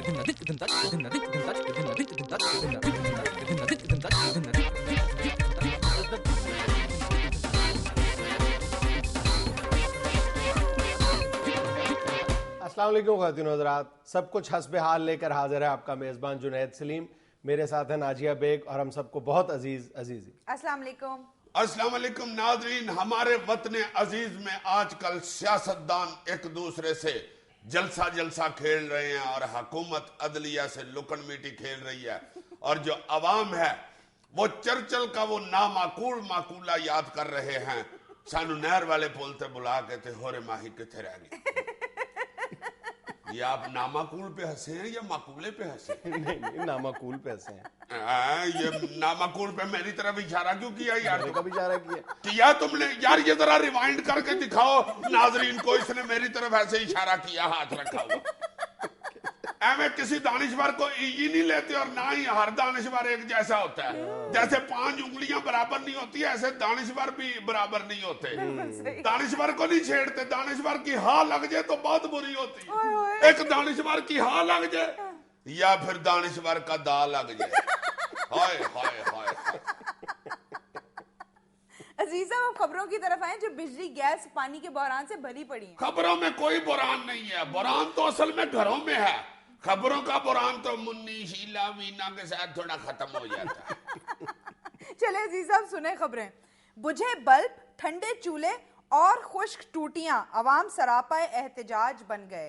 السلام علیکم خواتین و حضرات، سب کچھ حسب حال لے کر حاضر ہے آپ کا میزبان جنید سلیم. میرے ساتھ ہیں ناجیہ بیگ اور ہم سب کو بہت عزیزی. السلام علیکم. السلام علیکم ناظرین. ہمارے وطن عزیز میں آج کل سیاستدان ایک دوسرے سے جلسہ کھیل رہے ہیں اور حکومت عدلیہ سے لکن میٹی کھیل رہی ہے، اور جو عوام ہے وہ چرچل کا وہ معقولہ یاد کر رہے ہیں. سانو نہر والے پول تے بلا کے تے ہورے ماہی کتھے رہ گئی. یہ آپ نامعقول پہ ہنسے ہیں یا معقولے پہ ہنسے ہیں؟ نہیں، نامعقول پہ ہنسے ہیں. یہ نامعقول پہ میری طرف اشارہ کیوں کیا یار؟ میں نے کبھی اشارہ کیا تم نے یار؟ یہ ذرا ریوائنڈ کر کے دکھاؤ ناظرین کو، اس نے میری طرف ایسے اشارہ کیا، ہاتھ رکھا ہوا. میں کسی دانشور کو یہ نہیں لیتے، اور نہ ہی ہر دانشور ایک جیسا ہوتا ہے. جیسے 5 انگلیاں برابر نہیں ہوتی ایسے دانشور بھی برابر نہیں ہوتے. دانشور کو نہیں چھیڑتے، دانشور کی ہاں لگ جائے تو بہت بری ہوتی ہے. ایک دانشور کی ہاں لگ جائے یا پھر دانشور کا دا لگ جائے. ہائے ہائے ہائے. عزیزہ، ہم خبروں کی طرف آئیں جو بجلی، گیس، پانی کے بحران سے بھری پڑی ہیں. خبروں میں کوئی بحران نہیں ہے، بحران تو اصل میں گھروں میں ہے. خبروں کا بحران تو منی، شیلا، وینا کے ساتھ تھوڑا ختم ہو جاتا ہے. چلے عزیزہ، اب سنیں خبریں. بجھے بلب، ٹھنڈے چولہے اور خشک ٹوٹیاں، عوام سراپا احتجاج بن گئے.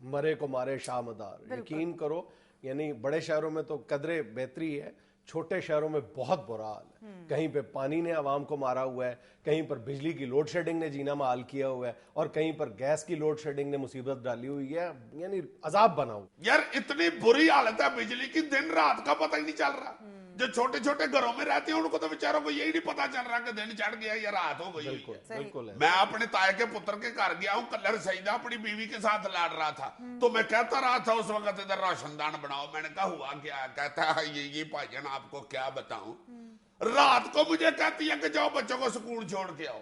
مرے کو مارے شاہ مدار. یقین کرو، یعنی بڑے شہروں میں تو قدرے بہتری ہے، چھوٹے شہروں میں بہت برا حال ہے. کہیں پہ پانی نے عوام کو مارا ہوا ہے، کہیں پر بجلی کی لوڈ شیڈنگ نے جینا محال کیا ہوا ہے، اور کہیں پر گیس کی لوڈ شیڈنگ نے مصیبت ڈالی ہوئی ہے. یعنی عذاب بنا ہوا. یار اتنی بری حالت ہے بجلی کی، دن رات کا پتہ ہی نہیں چل رہا. جو چھوٹے چھوٹے گھروں میں رہتے ہیں ان کو تو بیچاروں کو یہی نہیں پتا چل رہا کہ دن چڑھ گیا یا رات ہو گئی. بالکل. میں اپنے تائے کے پتر کے گھر گیا ہوں، کلر سیدہ اپنی بیوی کے ساتھ لڑ رہا تھا، تو میں کہتا رہا تھا اس وقت ادھر روشن دان بناؤ. میں نے کہا ہوا کیا؟ کہتا ہے یہ بھائی جان آپ کو کیا بتاؤں، رات کو مجھے کہتی ہے کہ جاؤ بچوں کو سکول چھوڑ کے آؤ.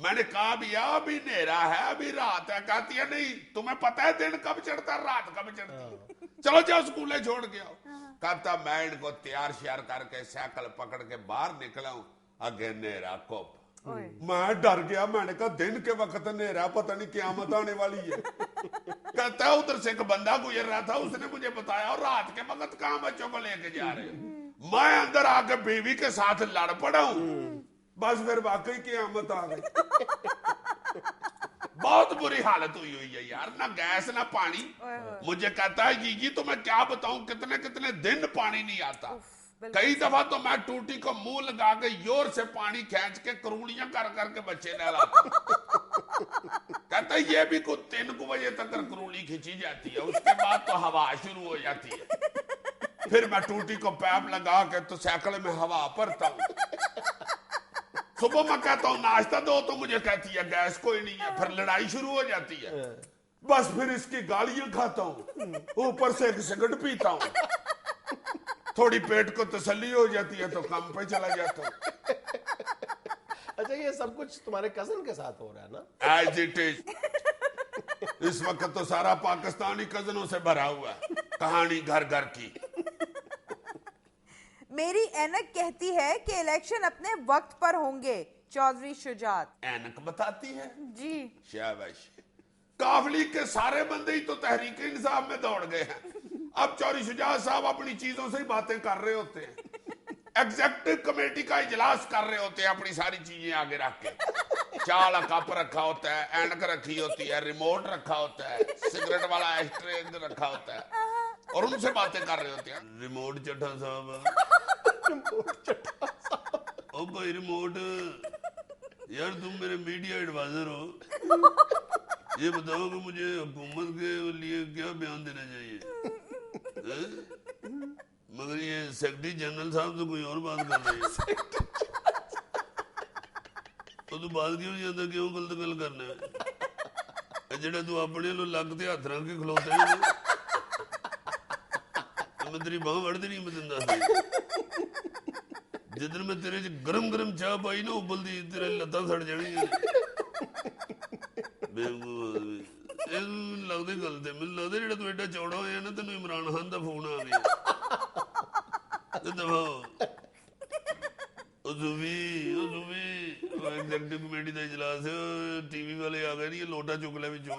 میں نے کہا بھیا ابھی نیرا ہے، ابھی رات ہے. کہتی ہے نہیں، تمہیں پتہ ہے دن کب چڑھتا ہے رات کب چڑھتی ہے، چلو جاؤ سکولے چھوڑ کے آؤ. کہتا میں ان کو تیار شیار کر کے سائیکل پکڑ کے باہر نکلا ہوں، اگے نیرا کوپ. میں ڈر گیا، میں نے کہا دن کے وقت نیرا، پتہ نہیں قیامت آنے والی ہے. کہتا ہے ادھر سے ایک بندہ گزر رہا تھا، اس نے مجھے بتایا اور رات کے وقت کہاں بچوں کو لے کے جا رہے ہیں. میں اندر آ کے بیوی کے ساتھ لڑ پڑا ہوں. بس پھر واقعی قیامت آ گئی. بہت بری حالت ہوئی ہے یار، نہ گیس نہ پانی. مجھے کہتا ہے جی تو میں کیا بتاؤں، کتنے دن پانی نہیں آتا. کئی دفعہ تو میں ٹوٹی کو منہ لگا کے زور سے پانی کھینچ کے کروڑیاں کر کر کے بچے نہلاتا. کہتا ہے یہ بھی کوئی 3 بجے تک کروڑی کھینچی جاتی ہے، اس کے بعد تو ہوا شروع ہو جاتی ہے. پھر میں ٹوٹی کو پیپ لگا کے تو سائیکل میں ہوا بھرتا ہوں. صبح میں کہتا ہوں ناشتہ دو تو مجھے کہتی ہے گیس کوئی نہیں ہے. پھر لڑائی شروع ہو جاتی ہے. بس پھر اس کی گالیاں کھاتا ہوں، اوپر سے ایک سگرٹ پیتا ہوں. تھوڑی پیٹ کو تسلی ہو جاتی ہے تو کام پہ چلا جاتا ہوں. اچھا، یہ سب کچھ تمہارے کزن کے ساتھ ہو رہا ہے نا؟ As it is. اس وقت تو سارا پاکستانی کزنوں سے بھرا ہوا ہے، کہانی گھر گھر کی. میری اینک کہتی ہے کہ الیکشن اپنے وقت پر ہوں گے. چودھری شجاعت. اینک بتاتی ہے جی شاباش. کافلی کے سارے بندے ہی تو تحریک انصاف میں دوڑ گئے ہیں. اب چودھری شجاعت صاحب اپنی چیزوں سے ہی باتیں کر رہے ہوتے ہیں. ایگزیکٹو کمیٹی کا اجلاس کر رہے ہوتے ہیں اپنی ساری چیزیں آگے رکھ کے. چال کپ رکھا ہوتا ہے، اینک رکھی ہوتی ہے، ریموٹ رکھا ہوتا ہے، سگریٹ والا ایشٹرے رکھا ہوتا ہے، اور ان سے باتیں کر رہے ہوتے ہیں. ریموٹ چٹھا صاحب، او کوئی ریموٹ. یار تم میرے میڈیا ایڈوائزر ہو، یہ بتاؤ کہ مجھے حکومت کے لیے کیا بیان دینا چاہیے. مگر یہ سیکرٹری جنرل صاحب تو کوئی اور بات کر رہی ہے. تو بات کیوں نہیں آتا، کیوں غلط گل کرنا ہے. جڑا تو اپنے لو لگ تے ہاتھ رکھ کے کھلوتا ہے میں تیری باہ وڑ دینی. میں تین دس جدن میں تیرے گرم گرم چاہ پائی نا ابل دی، تیرے لتاں سڑ جانی. لگتے گل تے مجھے لگتا جڑا تو ایڈا ਚੌੜਾ ਹੋਇਆ ਨਾ ਤੈਨੂੰ ਇਮਰਾਨ ਖਾਨ ਦਾ ਫੋਨ ਆ ਗਿਆ ਤੇ ਦਫਾ ਉਹ ਜ਼ੂਵੀ ਐਗਜ਼ੈਕਟਿਵ ਕਮੇਟੀ ਦਾ ਇਜਲਾਸ ਟੀਵੀ ਵਾਲੇ ਆ ਗਏ ਨਹੀਂ ਲੋਟਾ ਚੁੱਕ ਲੈ ਵਿੱਚੋਂ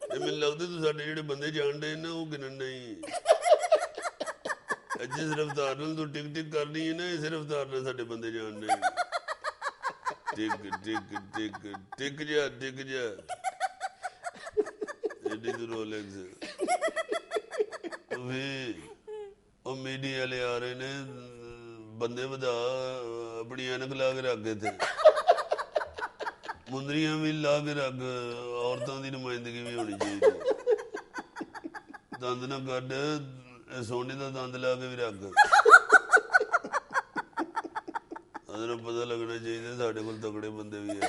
ਮੈਨੂੰ ਲੱਗਦਾ ਤੂੰ ਸਾਡੇ ਜਿਹੜੇ ਬੰਦੇ ਜਾਣਦੇ ਨਾ ਉਹ ਗਿਣਨ ਨਹੀਂ। ਜਿਸ ਰਫਤਾਰ ਨਾਲ ਤੂੰ ਟਿਕ ਟਿਕ ਕਰਨੀ ਹੈ ਨਾ ਇਸੇ ਰਫਤਾਰ ਨਾਲ ਸਾਡੇ ਬੰਦੇ ਜਾਣਦੇ ਟਿਕ ਟਿਕ ਟਿਕ ਟਿਕ ਜਾ ਐਡੀ ਤੂੰ ਰੋਲੈਕਸ ਉਹ ਮੀਡੀਆ ਵਾਲੇ ਆ ਰਹੇ ਨੇ ਬੰਦੇ ਵਧਾ ਆਪਣੀ ਐਨਕ ਲਾ ਕੇ ਰੱਖ ਗਏ ਥੇ ਮੁੰਦਰੀਆਂ ਵੀ ਲਾ ਕੇ ਰੱਖ, ਔਰਤਾਂ ਦੀ ਨੁਮਾਇੰਦਗੀ ਵੀ ਹੋਣੀ ਚਾਹੀਦੀ, ਦੰਦ ਨਾ ਕੱਢ ਸੋਨੇ ਦਾ ਦੰਦ ਲਾ ਕੇ ਵੀ ਰੱਖ, ਉਹਦੇ ਨਾਲ ਪਤਾ ਲੱਗਣਾ ਚਾਹੀਦਾ ਸਾਡੇ ਕੋਲ ਤਕੜੇ ਬੰਦੇ ਵੀ ਹੈ।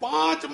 5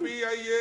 PIA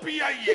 PIA।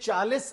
40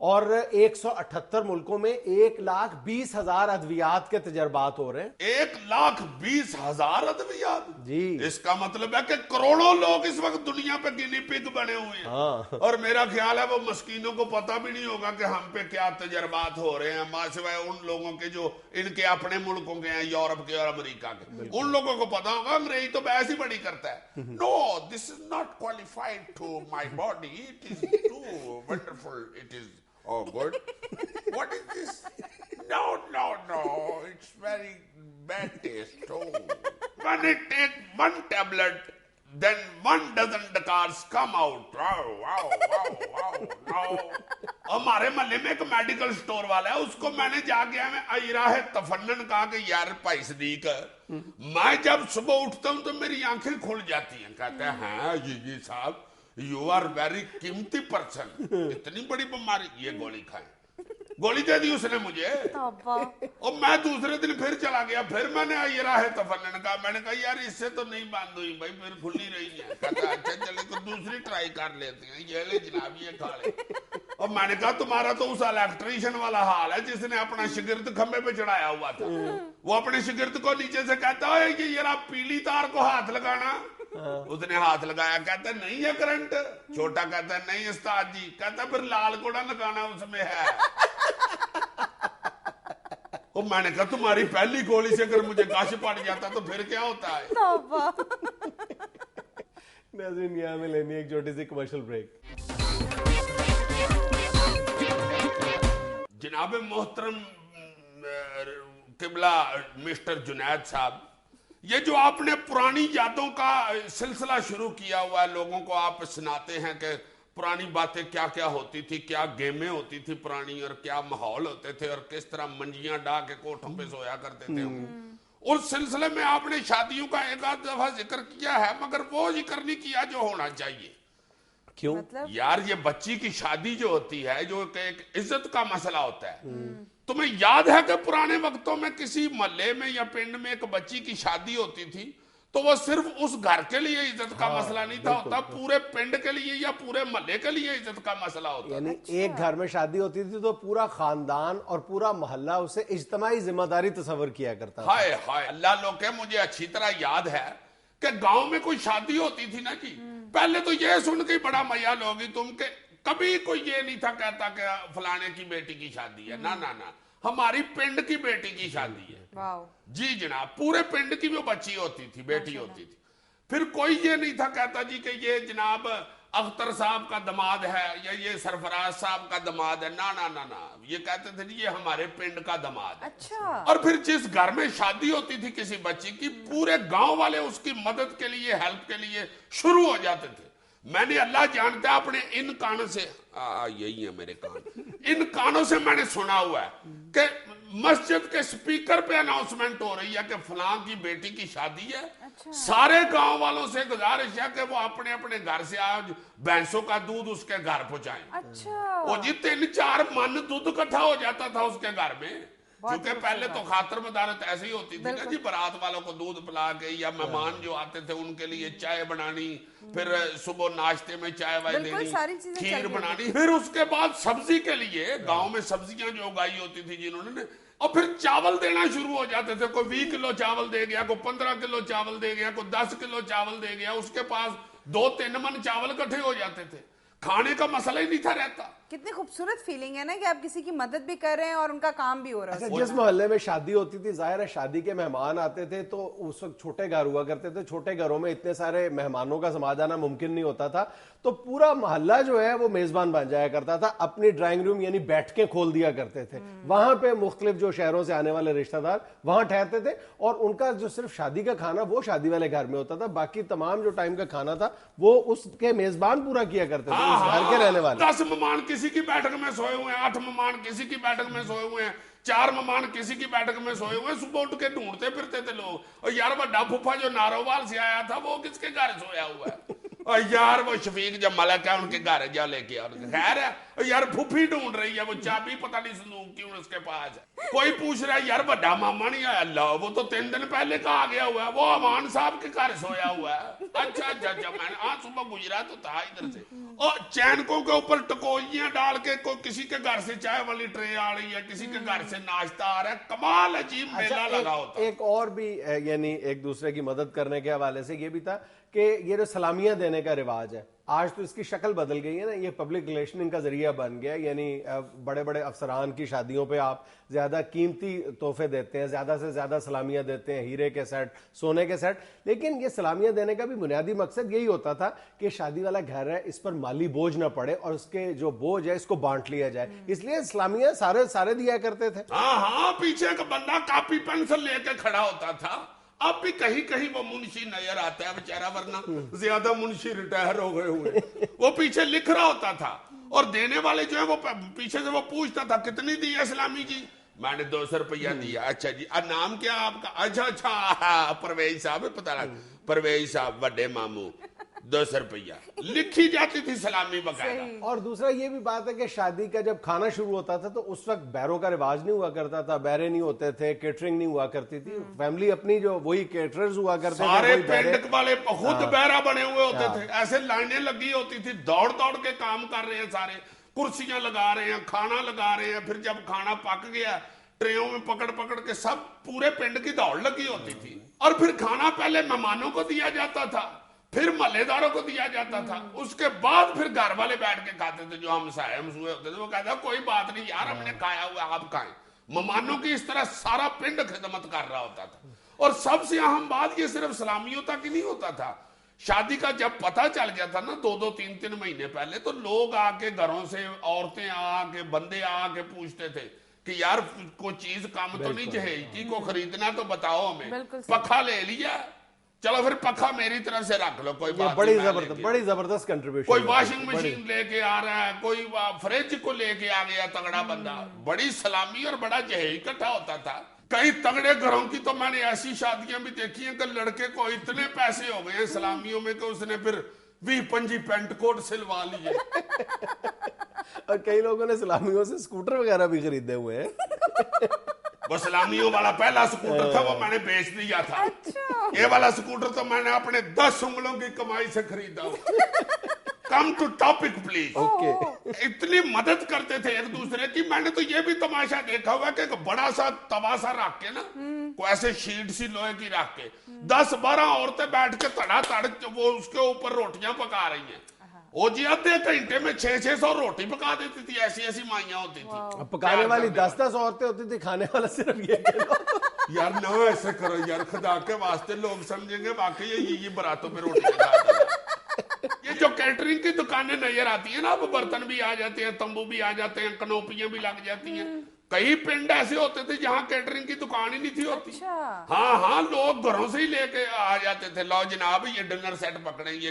اور 178 ملکوں میں 1,20,000 ادویات کے تجربات ہو رہے ہیں. 1,20,000 ادویات جی اس کا مطلب ہے کہ کروڑوں لوگ اس وقت دنیا پہ گینی پگ بنے ہوئے ہیں. اور میرا خیال ہے وہ مسکینوں کو پتہ بھی نہیں ہوگا کہ ہم پہ کیا تجربات ہو رہے ہیں، ماں سوائے ان لوگوں کے جو ان کے اپنے ملکوں کے ہیں، یورپ کے اور امریکہ کے. ان لوگوں کو پتا ہوگا انگریزی تو بحث ہی بڑی کرتا ہے. No this is not qualified to my body, it is too wonderful, it is oh good. What is this? No, it's very bad taste. Oh, when I take one tablet, then 1 dozen decars come out. Wow. No. ہمارے محلے میں ایک medical store والا ہے، اس کو میں نے جا کے میں ایراہ تفنن کہا کہ یار بھائی صدیق میں جب صبح اٹھتا ہوں تو میری آنکھیں کھل جاتی ہیں. کہتا ہے ہاں جی صاحب یو آر ویری قیمتی پرسن، اتنی بڑی بیماری، یہ گولی کھائیں. گولی دے دی اس نے مجھے، اور میں دوسرے دن پھر چلا گیا، پھر میں نے یہ راہ تفنن کہا، میں نے کہا یار اس سے تو نہیں بند ہوئی بھائی، پھر کھل نہیں رہی ہے. کہتا اچھا چلے تو دوسری ٹرائی کر لیتے ہیں، یہ لے جناب یہ کھا لے. اور میں نے کہا تمہارا تو اس الیکٹریشین والا حال ہے جس نے اپنا شگرد کھمبے پہ چڑھایا ہوا تھا، وہ اپنے شگرد کو نیچے سے کہتا ہے کہ یہ پیلی تار کو ہاتھ لگانا. اس نے ہاتھ لگایا، کہتا ہے نہیں ہے کرنٹ. چھوٹا کہتا ہے نہیں استاد جی. کہتا ہے پھر لال کوڑا لگانا اس میں ہے. اور میں نے کہا تمہاری پہلی گولی سے اگر مجھے گاش پڑ جاتا تو پھر کیا ہوتا ہے. ناظرین یہاں میں لینی ایک چھوٹی سی کمرشل بریک. جناب محترم قبلہ مسٹر جنید صاحب، یہ جو آپ نے پرانی یادوں کا سلسلہ شروع کیا ہوا ہے، لوگوں کو آپ سناتے ہیں کہ پرانی باتیں کیا کیا ہوتی تھی، کیا گیمیں ہوتی تھی پرانی، اور کیا ماحول ہوتے تھے، اور کس طرح منجیاں ڈا کے کوٹھوں پہ سویا کرتے تھے. اس سلسلے میں آپ نے شادیوں کا ایک آدھ دفعہ ذکر کیا ہے، مگر وہ ذکر نہیں کیا جو ہونا چاہیے. کیوں یار یہ بچی کی شادی جو ہوتی ہے، جو کہ ایک عزت کا مسئلہ ہوتا ہے. تمہیں یاد ہے کہ پرانے وقتوں میں کسی محلے میں یا پنڈ میں ایک بچی کی شادی ہوتی تھی تو وہ صرف اس گھر کے لیے عزت کا مسئلہ نہیں تھا ہوتا، پورے پنڈ کے لیے یا پورے محلے کے لیے عزت کا مسئلہ ہوتا. یعنی ایک گھر میں شادی ہوتی تھی تو پورا خاندان اور پورا محلہ اسے اجتماعی ذمہ داری تصور کیا کرتا تھا. ہائے ہائے اللہ لو کہ مجھے اچھی طرح یاد ہے کہ گاؤں میں کوئی شادی ہوتی تھی نا جی، پہلے تو یہ سن کے بڑا مزہ لوگی تم کہ کبھی کوئی یہ نہیں تھا کہتا کہ فلانے کی بیٹی کی شادی ہے. نہ ہماری پنڈ کی بیٹی کی شادی ہے. جی جناب پورے پنڈ کی وہ بچی ہوتی تھی، بیٹی ہوتی تھی. پھر کوئی یہ نہیں تھا کہتا جی کہ یہ جناب اختر صاحب کا دماد ہے یا یہ سرفراز صاحب کا دماد ہے. نہ یہ کہتے تھے جی یہ ہمارے پنڈ کا دماد ہے. اور پھر جس گھر میں شادی ہوتی تھی کسی بچی کی، پورے گاؤں والے اس کی مدد کے لیے، ہیلپ کے لیے شروع ہو جاتے تھے. میں نے اللہ جانتا ہے اپنے ان کانوں سے، یہی ہے میرے کان، ان کانوں سے میں نے سنا ہوا ہے کہ مسجد کے سپیکر پہ اناؤنسمنٹ ہو رہی ہے کہ فلاں کی بیٹی کی شادی ہے. سارے گاؤں والوں سے گزارش ہے کہ وہ اپنے اپنے گھر سے آج بھینسوں کا دودھ اس کے گھر پہنچائیں. وہ جی 3-4 من دودھ اکٹھا ہو جاتا تھا اس کے گھر میں، کیونکہ پہلے تو خاطر مدارت ایسی ہی ہوتی تھی نا جی، برات والوں کو دودھ پلا کے یا مہمان جو آتے تھے ان کے لیے چائے بنانی، پھر صبح ناشتے میں چائے وائے دینی، کھیر بنانی، پھر اس کے بعد سبزی کے لیے گاؤں میں سبزیاں جو اگائی ہوتی تھی جنہوں نے، اور پھر چاول دینا شروع ہو جاتے تھے. کوئی 20 کلو چاول دے گیا، کوئی 15 کلو چاول دے گیا، کوئی 10 کلو چاول دے گیا. اس کے پاس 2-3 من چاول اکٹھے ہو جاتے تھے. کھانے کا مسئلہ ہی نہیں تھا رہتا. کتنی خوبصورت فیلنگ ہے نا کہ آپ کسی کی مدد بھی کر رہے ہیں اور ان کا کام بھی ہو رہا ہے. جس محلے میں شادی ہوتی تھی ظاہر ہے شادی کے مہمان آتے تھے تو اس وقت چھوٹے گھر ہوا کرتے تھے، چھوٹے گھروں میں اتنے سارے مہمانوں کا سما جانا ممکن نہیں ہوتا تھا، تو پورا محلہ جو ہے وہ میزبان بن جایا کرتا تھا. اپنی ڈرائنگ روم یعنی بیٹھکیں کھول دیا کرتے تھے، وہاں پہ مختلف جو شہروں سے آنے والے رشتہ دار وہاں ٹھہرتے تھے، اور ان کا جو صرف شادی کا کھانا وہ شادی والے گھر میں ہوتا تھا، باقی تمام جو ٹائم کا کھانا تھا وہ اس کے میزبان پورا کیا کرتے تھے، اس گھر کے رہنے والے. 10 مہمان کسی کی بیٹھک میں سوئے ہوئے ہیں، 8 مہمان کسی کی بیٹھک میں سوئے ہوئے ہیں، 4 مہمان کسی کی بیٹھک میں سوئے ہوئے ہیں. صبح اٹھ کے ڈھونڈتے پھرتے تھے لوگ، اور یار بڑا پھپھا جو نارووال سے آیا تھا وہ کس کے گھر سویا ہوا ہے. اور یار وہ شفیق جو ملک ہے ان کے گھر جا لے کے اور خیر ہے یار پھوپھی ڈھونڈ رہی ہے وہ چابی پتہ نہیں صندوق کیوں اس کے پاس ہے. کوئی پوچھ رہا ہے یار بڑا ماما نہیں آیا, اللہ وہ تو 3 دن پہلے کا آ گیا ہوا ہے, وہ امان صاحب کے گھر سویا ہوا ہے. اچھا میں نے آج صبح گزرا تو تھا ادھر سے, اور چینکوں کے اوپر ٹکوئیاں ڈال کے کوئی کسی کے گھر سے چائے والی ٹرے آ رہی ہے, کسی کے گھر سے ناشتہ آ رہا ہے, کمال عجیب میلہ لگا ہوتا. ایک اور بھی یعنی ایک دوسرے کی مدد کرنے کے حوالے سے یہ بھی تھا کہ یہ جو سلامیاں دینے کا رواج ہے آج تو اس کی شکل بدل گئی ہے نا, یہ پبلک ریلیشننگ کا ذریعہ بن گیا. یعنی بڑے بڑے افسران کی شادیوں پہ آپ زیادہ قیمتی تحفے دیتے ہیں, زیادہ سے زیادہ سلامیاں دیتے ہیں, ہیرے کے سیٹ, سونے کے سیٹ. لیکن یہ سلامیاں دینے کا بھی بنیادی مقصد یہی ہوتا تھا کہ شادی والا گھر ہے اس پر مالی بوجھ نہ پڑے اور اس کے جو بوجھ ہے اس کو بانٹ لیا جائے, اس لیے سلامیاں سارے دیا کرتے تھے. ہاں پیچھے کا بندہ کاپی پینسل لے کے کھڑا ہوتا تھا. اب بھی کہیں وہ منشی نظر آتا ہے بیچارہ, ورنہ زیادہ منشی ریٹائر ہو گئے ہوئے. وہ پیچھے لکھ رہا ہوتا تھا اور دینے والے جو ہے وہ پیچھے سے وہ پوچھتا تھا کتنی دی ہے اسلامی جی, میں نے 200 روپیہ دیا. اچھا جی نام کیا آپ کا, اچھا پرویز صاحب, پتہ لگ پرویز صاحب بڑے ماموں 200 روپیہ لکھی جاتی تھی سلامی باقاعدہ. اور دوسرا یہ بھی بات ہے کہ شادی کا جب کھانا شروع ہوتا تھا تو اس وقت بیروں کا رواج نہیں ہوا کرتا تھا, بیرے نہیں ہوتے تھے, کیٹرنگ نہیں ہوا کرتی تھی, فیملی اپنی جو وہی کیٹررز ہوا کرتے تھے, سارے پینڈک والے خود بیرا بنے ہوئے ہوتے تھے, ایسے لائنیں لگی ہوتی تھی, دوڑ کے کام کر رہے ہیں سارے, کرسیاں لگا رہے ہیں, کھانا لگا رہے ہیں. پھر جب کھانا پک گیا ٹریوں میں پکڑ کے سب پورے پنڈ کی دوڑ لگی ہوتی تھی. اور پھر کھانا پہلے مہمانوں کو دیا جاتا تھا, پھر محلے داروں کو دیا جاتا تھا, اس کے بعد پھر گھر والے بیٹھ کے کھاتے تھے. جو ہم مسوئے ہوتے تھے وہ کہتا کوئی بات نہیں یار ہم نے کھایا ہوا آپ کھائیں. مہمانوں کی اس طرح سارا پنڈ خدمت کر رہا ہوتا تھا. اور سب سے اہم بات یہ صرف سلامیوں تک ہی نہیں ہوتا تھا, شادی کا جب پتہ چل گیا تھا نا 2 3 مہینے پہلے, تو لوگ آ کے گھروں سے, عورتیں آ کے, بندے آ کے پوچھتے تھے کہ یار کوئی چیز کام تو نہیں جہیز کو خریدنا تو بتاؤ ہمیں, پکھا لے لیا, چلو پھر پکھا میری طرف سے رکھ لو, کوئی بات بڑی زبردست کنٹریبیوشن. کوئی واشنگ مشین لے کے آ رہا ہے, کوئی فریج کو لے کے آ گیا تگڑا بندہ. بڑی سلامی اور بڑا جہیز اکٹھا ہوتا تھا. کئی تگڑے گھروں کی تو میں نے ایسی شادیاں بھی دیکھی ہیں کہ لڑکے کو اتنے پیسے ہو گئے ہیں سلامیوں میں کہ اس نے پھر 20-25 پینٹ کوٹ سلوا لیے. اور کئی لوگوں نے سلامیوں سے سکوٹر وغیرہ بھی خریدے ہوئے ہیں. وہ سلامیوں والا پہلا سکوٹر تھا وہ میں نے بیچ دیا تھا. یہ والا سکوٹر تو میں نے اپنے 10 انگلوں کی کمائی سے خریدا. Come to topic please. اتنی مدد کرتے تھے ایک دوسرے کی. میں نے تو یہ بھی تماشا دیکھا ہوا کہ بڑا سا توا سا رکھ کے نا, کوئی ایسے شیٹ سی لوہے کی رکھ کے 10-12 عورتیں بیٹھ کے تڑا تڑ وہ اس کے اوپر روٹیاں پکا رہی ہیں. وہ جی آدھے گھنٹے میں 600 روٹی پکا دیتی تھی. ایسی مائیاں ہوتی تھی. پکانے والی 10 عورتیں ہوتی تھی, کھانے والا صرف یہ. یار نہ ایسے کرو یار, خدا کے واسطے لوگ سمجھیں گے واقعی یہ براتوں پہ روٹی پکاتا ہے. یہ جو کیٹرنگ کی دکانیں نظر آتی ہیں نا, اب برتن بھی آ جاتے ہیں, تمبو بھی آ جاتے ہیں, کنوپیاں بھی لگ جاتی ہیں. کئی پنڈ ایسے ہوتے تھے جہاں کیٹرنگ کی دکان ہی نہیں تھی ہوتی. ہاں لوگ گھروں سے ہی لے کے آ جاتے تھے, لو جناب یہ ڈنر سیٹ پکڑیں, یہ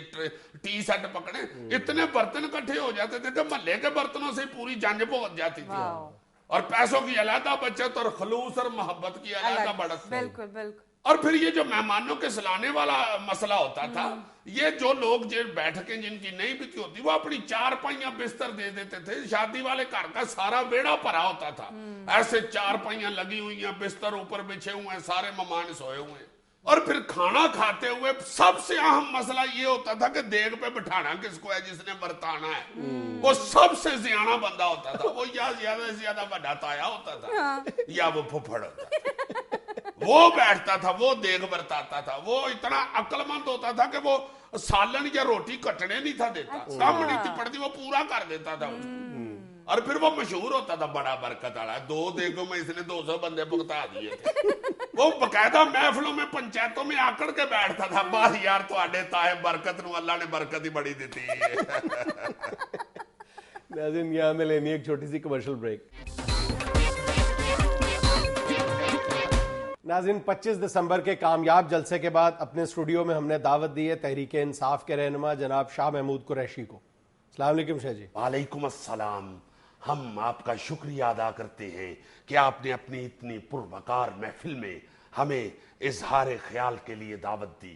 ٹی سیٹ پکڑیں. اتنے برتن اکٹھے ہو جاتے تھے کہ محلے کے برتنوں سے پوری جنج پہنچ جاتی تھی. اور پیسوں کی علیحدہ بچت اور خلوص اور محبت کی علیحدہ بڑھت. بالکل. اور پھر یہ جو مہمانوں کے سلانے والا مسئلہ ہوتا تھا, یہ جو لوگ بیٹھ کے جن کی نہیں بتی ہوتی وہ اپنی 4 پائیاں بستر دے دیتے تھے. شادی والے گھر کا سارا بیڑا بھرا ہوتا تھا, ایسے 4 پائیاں لگی ہوئی ہیں, بستر اوپر بچھے ہوئے ہیں, سارے مہمان سوئے ہوئے ہیں. اور پھر کھانا کھاتے ہوئے سب سے اہم مسئلہ یہ ہوتا تھا کہ دیگ پہ بٹھانا کس کو ہے جس نے برتانا ہے. وہ سب سے زیانہ بندہ ہوتا تھا. وہ یا زیادہ سے زیادہ بڑا تایا ہوتا تھا یا وہ پھپھڑ ہوتا تھا. وہ بیٹھتا تھا, وہ دیگ برتاتا تھا. وہ اتنا عقل مند ہوتا تھا کہ وہ سالن یا روٹی کٹنے نہیں تھا دیتا, کم نہیں تھی پڑتی, وہ پورا کر دیتا تھا. اور پھر وہ مشہور ہوتا تھا بڑا برکت والا. 2 دیگوں میں اس نے 200 بندے پکتا دیے تھے. وہ باقاعدہ محفلوں میں پنچایتوں میں آکڑ کے بیٹھتا تھا, بس یار تواڈے تائے برکت نو اللہ نے برکت ہی بڑی دیتی ہے. ناظرین یہاں میں لینی ایک چھوٹی سی کمرشل بریک. ناظرین 25 دسمبر کے کامیاب جلسے کے بعد اپنے اسٹوڈیو میں ہم نے دعوت دی ہے تحریک انصاف کے رہنما جناب شاہ محمود قریشی کو. السلام علیکم شاہ جی. وعلیکم السلام. ہم آپ کا شکریہ ادا کرتے ہیں کہ آپ نے اپنی اتنی پروقار محفل میں ہمیں اظہار خیال کے لیے دعوت دی.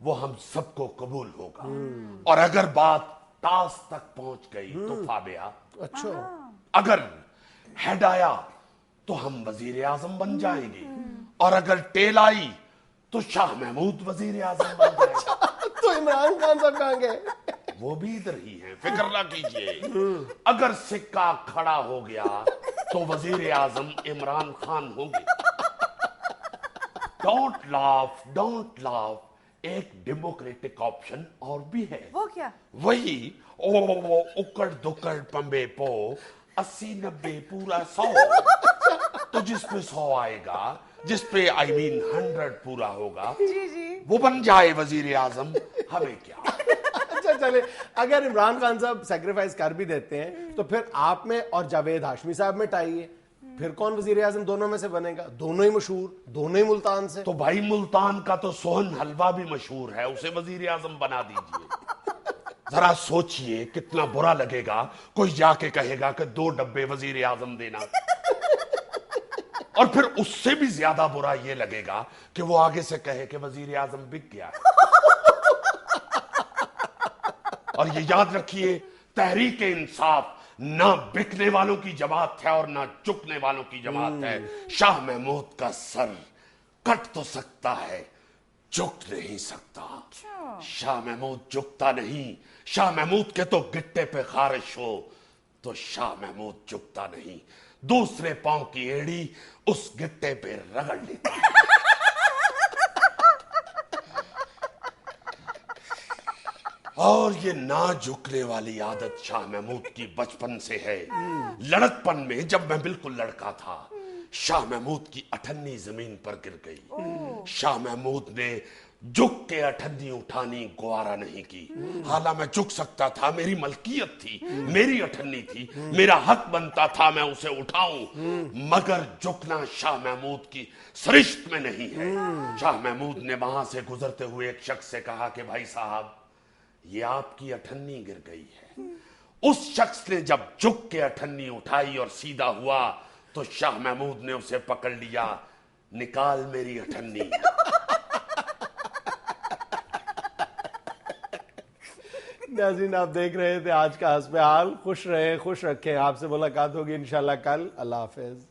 وہ ہم سب کو قبول ہوگا، اور اگر بات ٹاس تک پہنچ گئی تو فابیا، اچھا اگر ہیڈ آیا تو ہم وزیر اعظم بن جائیں گے، اور اگر ٹیل آئی تو شاہ محمود وزیر اعظم بن جائیں گے۔ تو عمران خان صاحب کہاں گئے؟ وہ بھی ادھر ہی ہیں، فکر نہ کیجئے۔ اگر سکہ کھڑا ہو گیا تو وزیر اعظم عمران خان ہوں گے۔ ڈونٹ لاف، ایک ڈیموکریٹک آپشن اور بھی ہے۔ وہ کیا؟ وہی اکڑ دکڑ پمبے پو 80 90 پورا 100، تو جس پہ 100 آئے گا، جس پہ 100 پورا ہوگا، وہ بن جائے وزیر اعظم، ہمیں کیا۔ اچھا چلے، اگر عمران خان صاحب سیکریفائز کر بھی دیتے ہیں تو پھر آپ میں اور جاوید ہاشمی صاحب میں ٹائی ہے، پھر کون وزیر اعظم دونوں میں سے بنے گا؟ دونوں ہی مشہور، دونوں ہی ملتان سے۔ تو بھائی ملتان کا تو سوہن حلوہ بھی مشہور ہے، اسے وزیر اعظم بنا دیجئے۔ ذرا سوچئے کتنا برا لگے گا کوئی جا کے کہے گا کہ 2 ڈبے وزیر اعظم دینا، اور پھر اس سے بھی زیادہ برا یہ لگے گا کہ وہ آگے سے کہے کہ وزیر اعظم بک گیا۔ اور یہ یاد رکھیے، تحریک انصاف نہ بکنے والوں کی جماعت ہے اور نہ جھکنے والوں کی جماعت ہے۔ شاہ محمود کا سر کٹ تو سکتا ہے، جھک نہیں سکتا۔ شاہ محمود جھکتا نہیں، شاہ محمود کے تو گٹے پہ خارش ہو تو شاہ محمود جھکتا نہیں، دوسرے پاؤں کی ایڑی اس گٹے پہ رگڑ لیتا ہے۔ اور یہ نہ جھکنے والی عادت شاہ محمود کی بچپن سے ہے۔ لڑکپن میں جب میں بالکل لڑکا تھا، شاہ محمود کی اٹھنی زمین پر گر گئی۔ شاہ محمود نے جھک کے اٹھنی اٹھانی گوارا نہیں کی۔ حالانکہ میں جھک سکتا تھا، میری ملکیت تھی، میری اٹھنی تھی، میرا حق بنتا تھا میں اسے اٹھاؤں، مگر جھکنا شاہ محمود کی سرشت میں نہیں ہے۔ شاہ محمود نے وہاں سے گزرتے ہوئے ایک شخص سے کہا کہ بھائی صاحب، یہ آپ کی اٹھنی گر گئی ہے۔ اس شخص نے جب جھک کے اٹھنی اٹھائی اور سیدھا ہوا تو شاہ محمود نے اسے پکڑ لیا، نکال میری اٹھنی۔ ناظرین، آپ دیکھ رہے تھے آج کا حسب حال۔ خوش رہے، خوش رکھیں۔ آپ سے ملاقات ہوگی انشاءاللہ کل۔ اللہ حافظ۔